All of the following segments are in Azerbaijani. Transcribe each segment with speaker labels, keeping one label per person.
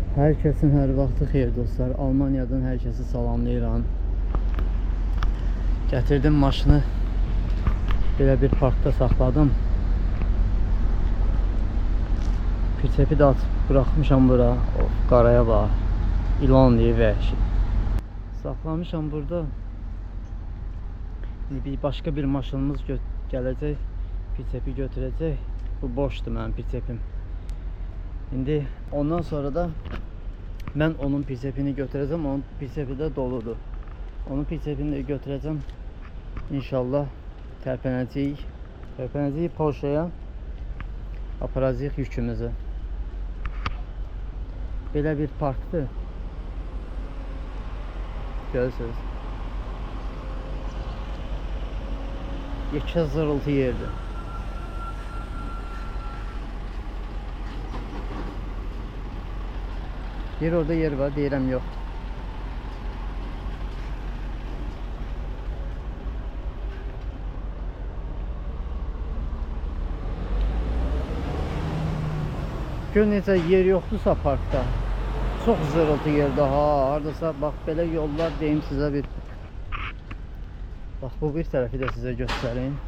Speaker 1: Hər kəsin hər vaxtı xeyir dostlar. Almaniyadan hər kəsi salamlayıram. Gətirdim maşını. Belə bir parkda saxladım. Pritsəpi də açıb buraxmışam bura. Of, qaraya bax. İlan deyir vəhşi. Saxlamışam burada. İndi başqa bir maşınımız gələcək. Pritsəpi götürəcək. Bu boşdur mənim pritsəpim. İndi ondan sonra da mən onun pritsəpini götürəcəm. Onun pritsəpi də doludur. Onun pritsəpini də götürəcəm. İnşallah tərpənəcəyik Polşaya. Aparacağıq yükümüzü. Belə bir parkdır. Görürsünüz. Yekə zırıltı yerdir. Orada yer var, deyirəm yox. Gör necə yer yoxdursa parkda. Çox zırıltı yerdə ha. Hardasa bax belə yollar deyim sizə bir. Bax bu bir tərəfi də sizə göstərim.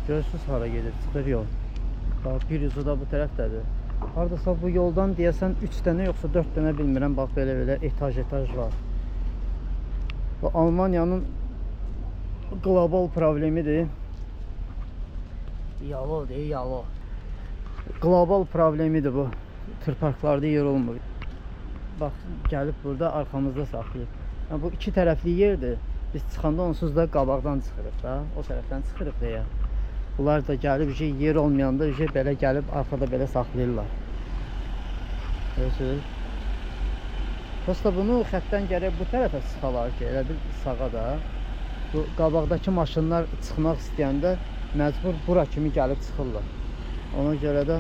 Speaker 1: Görürsünüz hara gedir, çıxır yol. Bax bir ucu da bu tərəfdədir. Hardasa bu yoldan deyəsən 3 dənə yoxsa 4 dənə bilmirəm. Bax belə etaj var. Bu Almaniyanın global problemidir. Yalo. Global problemidir bu. Tır parklarda yer olmur. Bax gəlib burada arxamızda saxlayıb. Yəni, bu iki tərəfli yerdir. Biz çıxanda onsuz da qabaqdan çıxırıq da. O tərəfdən çıxırıq deyə. Bunlar da gəlib yer olmayanda belə gəlib arxada belə saxlayırlar. Görürsünüz? Prosta bunu xəttdən gərək bu tərəfə sıxalar ki, elə bir sağa da. Bu qabaqdakı maşınlar çıxmaq istəyəndə məcbur bura kimi gəlib çıxırlar. Ona görə də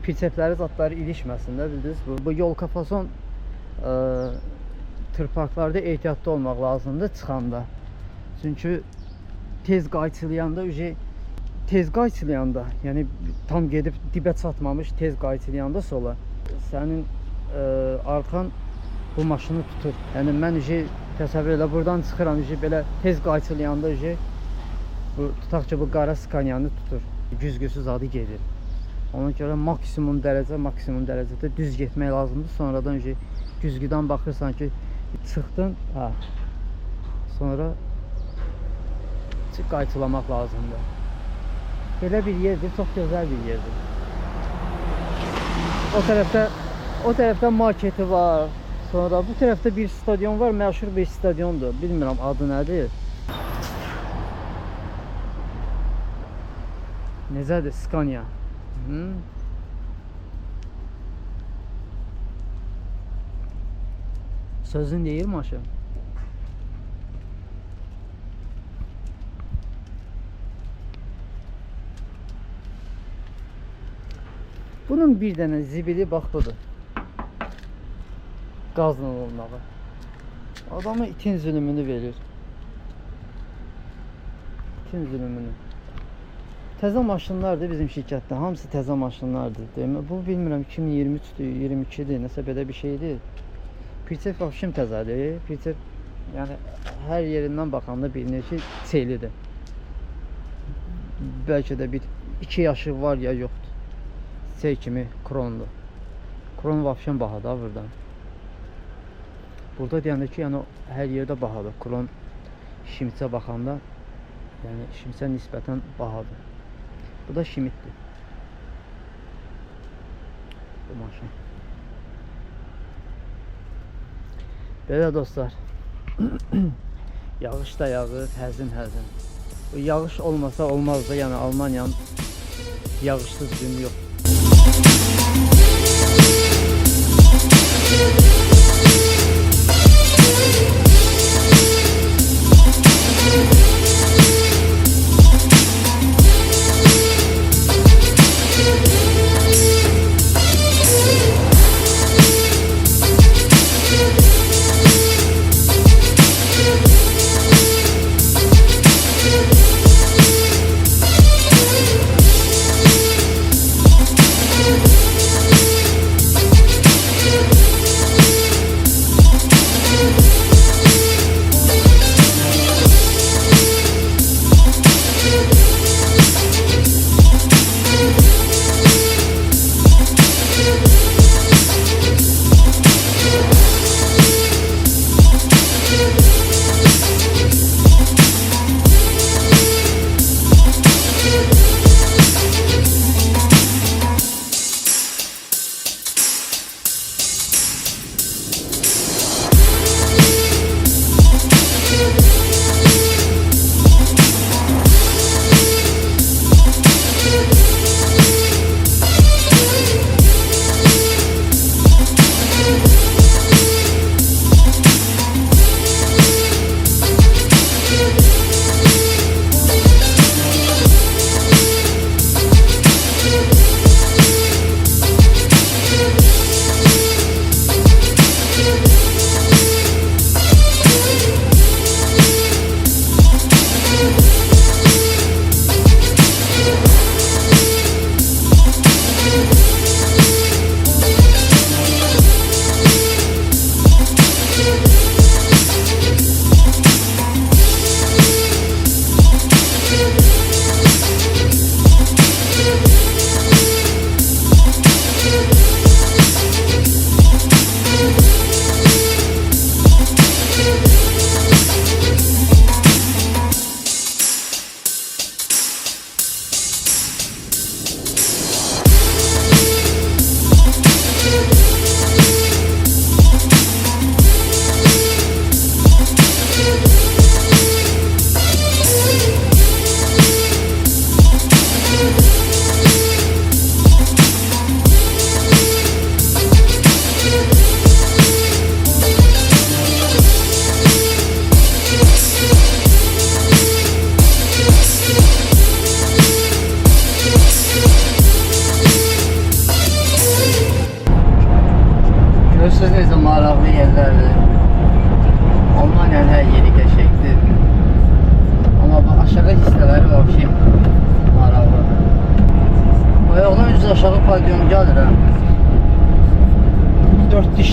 Speaker 1: pritsəpləri zatları ilişməsin də, bildiniz. Bu yolka fason tır parklarda ehtiyatlı olmaq lazımdır çıxanda. Çünki tez qayçılayanda, yəni tam gedib dibə çatmamış tez qayçılayanda sola sənin arxan bu maşını tutur. Yəni mən təsəvvür elə buradan çıxıram belə tez qayçılayanda bu tutaq ki bu qara Scania'nı tutur. Güzgüsüz adı gedir. Ona görə maksimum dərəcədə düz getmək lazımdır. Sonradan güzgüdən baxırsan ki çıxdın, sonra qayçılamaq lazımdır. Belə bir yerdir, çox gözəl bir yerdir. O tərəfdə marketi var. Sonra bu tərəfdə bir stadion var, məşhur bir stadiondur. Bilmirəm adı nədir. Necədir? Scania. Sözün deyir maşın. Bunun bir dənə zibili bax budur. Qazla olmağı. Adamı itin zülümünü verir. İtin zülümünü. Təzə maşınlardır bizim şirkətdə. Hamısı təzə maşınlardır. Bu bilmirəm 2023-dür, 22-dir, nəsə belə bir şeydir. Pritsəp vəbşim təzədir. Pritsəp yəni hər yerindən baxanda bilinir ki, çeylidir. Bəlkə də bir 2 yaşı var ya yoxdur. Çey kimi krondur. Kron vəbşim bahadır buradan. Burada deyəndə ki, yəni hər yerdə bahadır. Kron şimitsə baxanda, yəni şimitsə nisbətən bahadır. Bu da şimitdir. Bu maşın. Belə dostlar. Yağış da yağır, həzin. Bu yağış olmasa olmaz da, yəni Almaniyanın yağışsız günü yox.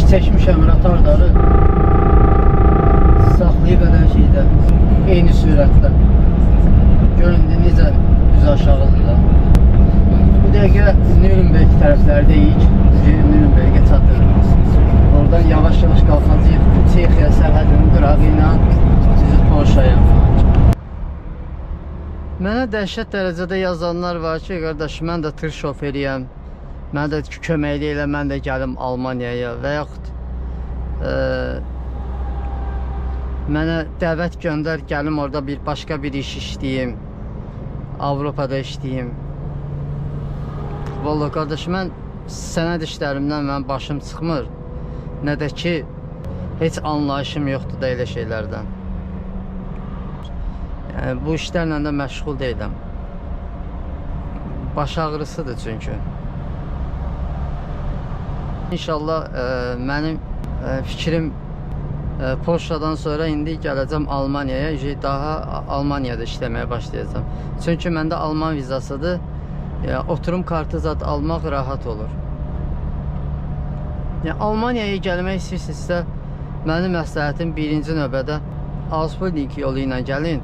Speaker 1: çəkmişəm ratarları. Saxlayıb edən şeydə eyni sürətdə. Görün necə düz aşağıdır da. Bu dəqiqə Nürnberg tərəflərdəyik. Nürnbergə çatırıq. Oradan yavaş-yavaş qalxacağıq. Çexiya sərhədinin qırağı ilə sizi Polşaya. Mənə dəhşət dərəcədə yazanlar var ki, qardaş, mən də tır şoferiyəm. Mən də köməkli elə, mən də gəlim Almaniyaya və yaxud mənə dəvət göndər, gəlim orada başqa bir iş işləyim. Avropada işləyim. Vallahi qardaş, mən sənəd işlərimdən mənim başım çıxmır. Nə də ki, heç anlayışım yoxdur da elə şeylərdən. Yəni, bu işlərlə də məşğul deyiləm. Baş ağrısıdır çünki. İnşallah mənim fikrim Polşadan sonra indi gələcəm Almaniyaya, daha Almaniyada işləməyə başlayacağım. Çünki məndə Alman vizasıdır. Oturum kartı zat almaq rahat olur. Almaniyaya gəlmək istəyirsinizsə, mənim məsləhətim birinci növbədə Ausbildung yolu ilə gəlin.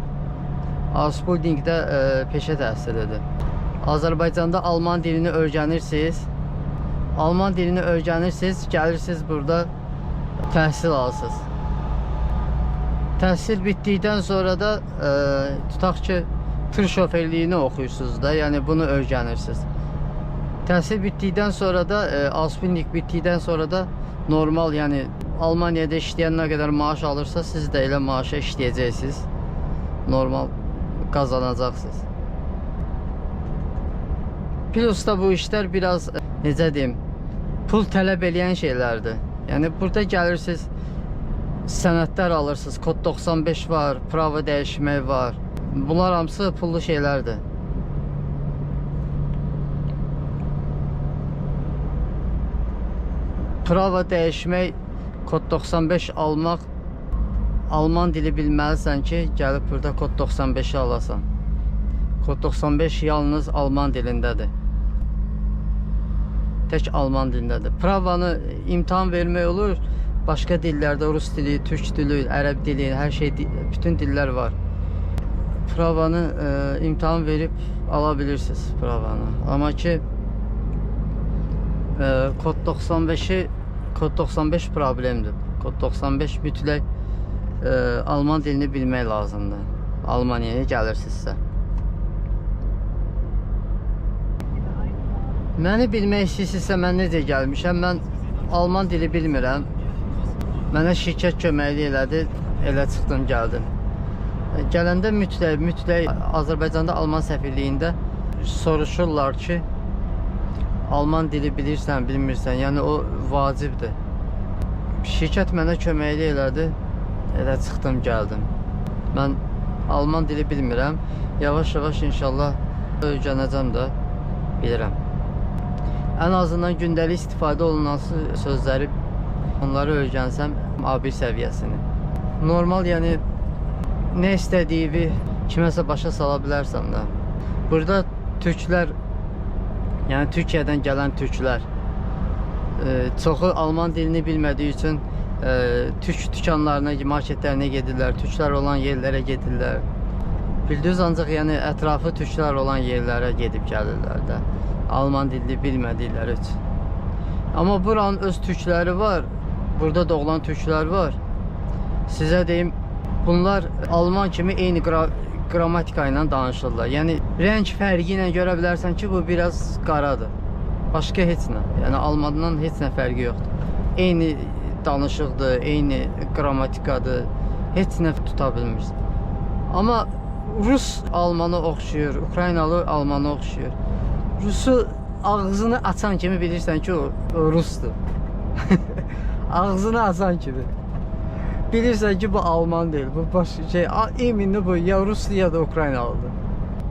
Speaker 1: Ausbildung də peşə təhsilidir. Azərbaycanda Alman dilini öyrənirsiniz. Alman dilini öyrənirsiniz, gəlirsiniz burada təhsil alırsınız. Təhsil bitdikdən sonra da tutaq ki, tır şoferliyini oxuyursunuz da, yəni bunu öyrənirsiniz. Təhsil bitdikdən sonra da, Ausbildung bitdikdən sonra da normal, yəni Almaniyada işləyən nə qədər maaş alırsa, siz də elə maaşa işləyəcəksiniz. Normal qazanacaqsınız. Plus da bu işlər biraz, necə deyim, pul tələb eləyən şeylərdir. Yəni burada gəlirsiniz, sənədlər alırsınız, kod 95 var, prava dəyişmək var. Bunlar hamısı pullu şeylərdir. Prava dəyişmək, kod 95 almaq, Alman dili bilməlisən ki, gəlib burada kod 95'i alasan. Kod 95 yalnız Alman dilindədir. Tək Alman dilindədir. Pravanı imtahan vermək olur, başqa dillərdə Rus dili, Türk dili, Ərəb dili, hər şey, bütün dillər var. Pravanı imtahan verib ala bilirsiniz pravanı. Amma ki kod 95'i, kod 95 problemdir. Kod 95 mütləq Alman dilini bilmək lazımdır. Almaniyaya gəlirsinizsə. Məni bilmək istəyirsinizsə, mən necə gəlmişəm? Mən Alman dili bilmirəm. Mənə şirkət köməkli elədi, elə çıxdım, gəldim. Gələndə mütləq Azərbaycanda Alman səfirliyində soruşurlar ki, Alman dili bilirsən, bilmirsən, yəni o vacibdir. Şirkət mənə köməkli elədi, elə çıxdım, gəldim. Mən Alman dili bilmirəm, yavaş-yavaş inşallah öyrənəcəm də, bilirəm. Ən azından gündəlik istifadə olunan sözləri, onları öyrənsəm A1 səviyyəsini. Normal, yəni nə istədiyini kiməsə başa sala bilərsən də. Burada türklər, yəni Türkiyədən gələn türklər çoxu Alman dilini bilmədiyi üçün türk dükanlarına, marketlərinə gedirlər, türklər olan yerlərə gedirlər. Bildiniz, ancaq yəni ətrafı türklər olan yerlərə gedib gəlirlər də, Alman dilini bilmədikləri üçün. Amma buranın öz türkləri var, burada doğulan türklər var. Sizə deyim, bunlar Alman kimi eyni qrammatika ilə danışırlar. Yəni rəng fərqi ilə görə bilərsən ki, bu biraz qaradır. Başqa heç nə. Yəni Almandan heç nə fərqi yoxdur. Eyni danışıqdır, eyni qrammatikadır. Heç nə tuta bilmirsən. Amma Rus Almanı oxşuyur, Ukraynalı Almanı oxşuyur. Rusu ağzını açan kimi bilirsən ki, o Rusdur. Ağzını açan kimi. Bilirsən ki, bu Alman deyil, bu başqa şey, eminli bu, ya Rusdur ya da Ukraynalıdır.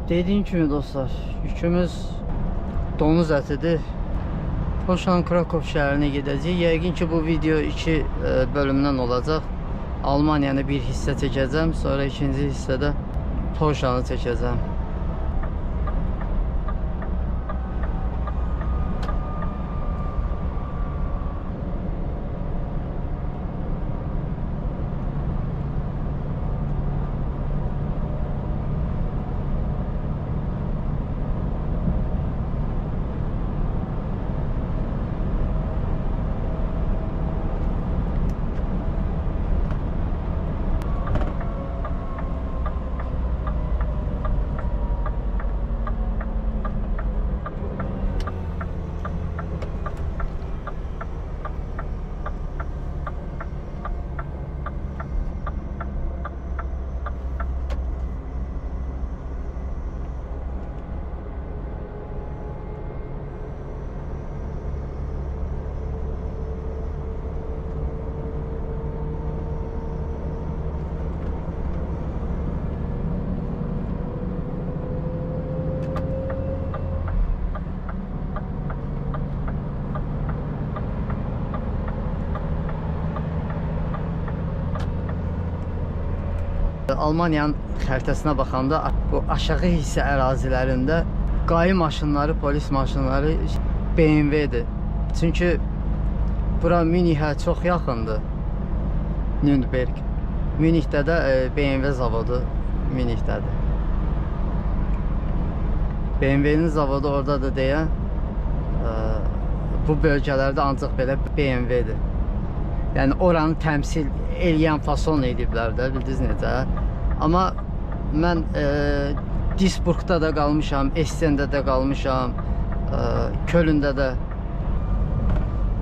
Speaker 1: Dediyim kimi dostlar, yükümüz donuz ətidir. Polşanın Krakow şəhərinə gedəcəyik. Yəqin ki, bu video 2 bölümdən olacaq. Almaniyanı bir hissə çəkəcəm, sonra ikinci hissədə Polşanı çəkəcəm. Almaniyanın xəritəsinə baxanda bu aşağı hissə ərazilərində qayı maşınları, polis maşınları BMW-dir. Çünki bura Münihə çox yaxındır. Nürnberg. Münihdə də BMW zavodu Münihdə-dir. BMW-nin zavodu oradadır deyə bu bölgələrdə ancaq belə BMW-dir. Yəni oranı təmsil eləyən fason ediblər də, bildiniz necə? Amma mən Duisburgda da qalmışam, Essendə də qalmışam, Kölündə də.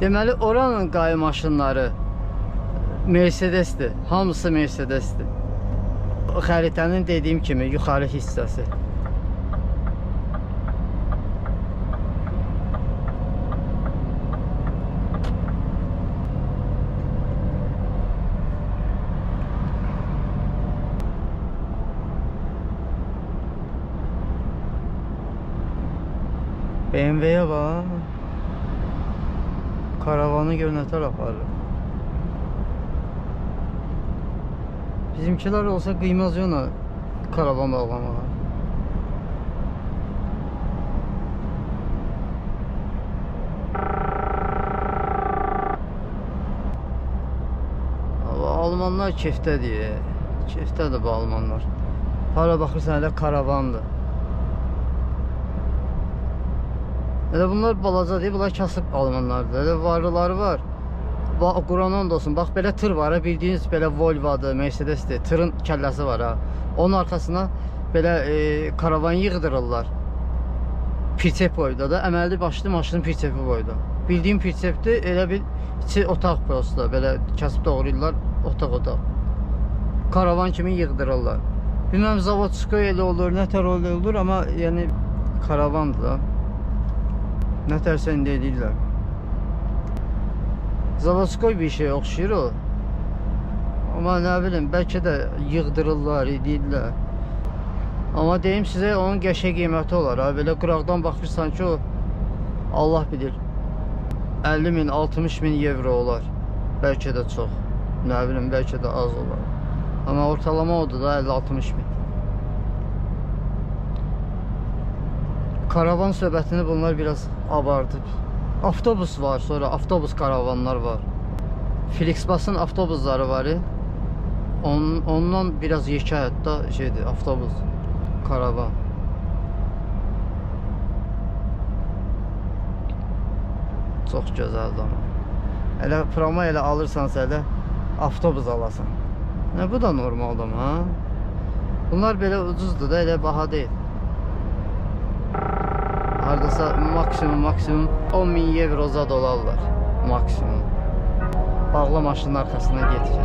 Speaker 1: Deməli oranın qayı maşınları Mercedesdir. Hamısı Mercedesdir. Xəritənin dediyim kimi yuxarı hissəsi. BMW-yə bax. Karavanı gör nə tərəf aparır. Bizimkiler olsa kıymaz yana karavan bağlamağa. Almanlar kefdədir. Kefdədir bu Almanlar. Hara baxırsan elə karavandır. Elə bunlar balaca deyil, bunlar kasıb Almanlardır. Elə varlıları var. Quranan da olsun. Bax belə tır var ha, bildiyiniz belə Volvo'dur, Mercedes'dir. Tırın kəlləsi var ha. Onun arkasına belə karavan yığdırırlar. Pirçep boyda da, əməlli başlı maşının pirçepi boyda. Bildiyim pirçepdir, elə bir içi otaq prosta, belə kasıb doğrayırlar, otaq. Karavan kimi yığdırırlar. Bilməm zavodçuqa elə olur, nətər olur, amma yəni karavandır da. Nətərsə indi edirlər. Zavodskoy bir şey oxşayır o. Amma nə bilim, bəlkə də yığdırırlar, edirlər. Amma deyim sizə, onun qəşəng qiyməti olar ha. Belə qıraqdan baxırsan ki, o Allah bilir 50 min, 60 min euro olar. Bəlkə də çox. Nə bilim, bəlkə də az olar. Amma ortalama odur da 50-60 min. Karavan söhbətini bunlar biraz abardıb. Avtobus var, sonra avtobus karavanlar var. Flixbus'un avtobusları var. Ondan biraz yekə hətta şeydir, avtobus, karavan. Çox gözəldir ama. Elə prama elə alırsansa elə avtobus alasan. Nə bu da normaldır ama ha? Bunlar belə ucuzdur da, elə baha deyil. Hardasa maksimum 10 bin euro zad olarlar. Maksimum. Bağla maşının arkasına getir.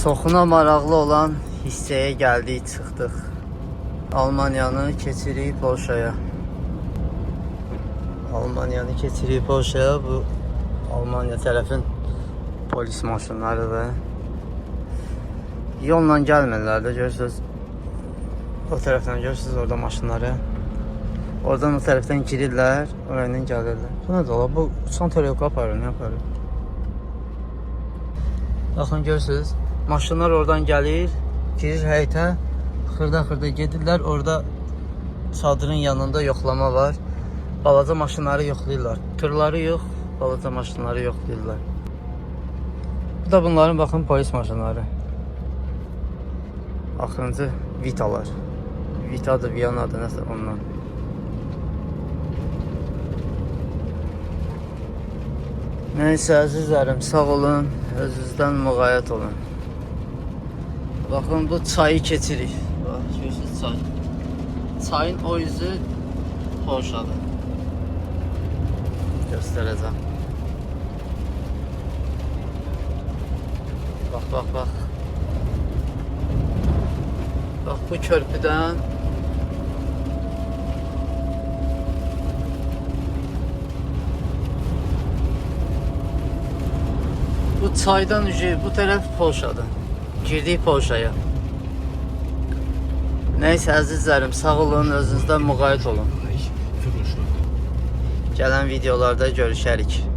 Speaker 1: Çoxuna maraqlı olan hissəyə gəldik, çıxdıq. Almaniyanı keçirik Polşaya. Almaniyanı keçirik Polşaya. Bu Almaniya tərəfin polis maşınlarıdır. Yolla gəlmirlər də, görürsünüz. O tərəfdən görürsünüz orada maşınları. Oradan o tərəfdən girirlər, orayla gəlirlər. Bu nədir ola? Bu uçan törəqə aparır, nə aparır? Baxın, görürsünüz. Maşınlar oradan gəlir, girir həyətə, xırda gedirlər. Orada çadırın yanında yoxlama var. Balaca maşınları yoxlayırlar. Tırları yox, balaca maşınları yoxlayırlar. Bu da bunların baxın polis maşınları. Axırıncı Vitalar. Vitadır, Viyanadır, nəsə ondan. Neyse əzizlərim, sağ olun, özünüzdən müğayət olun. Baxın, bu çayı keçirik. Bax, görürsünüz çay. Çayın o yüzü Polşadır. Göstərəcəm. Bax, bax, bax. Bax, bu körpüdən bu çaydan bu tərəf Polşadır. Girdik Polşaya. Neysə əzizlərim, sağ olun, özünüzdən müğayət olun. Gələn videolarda görüşərik.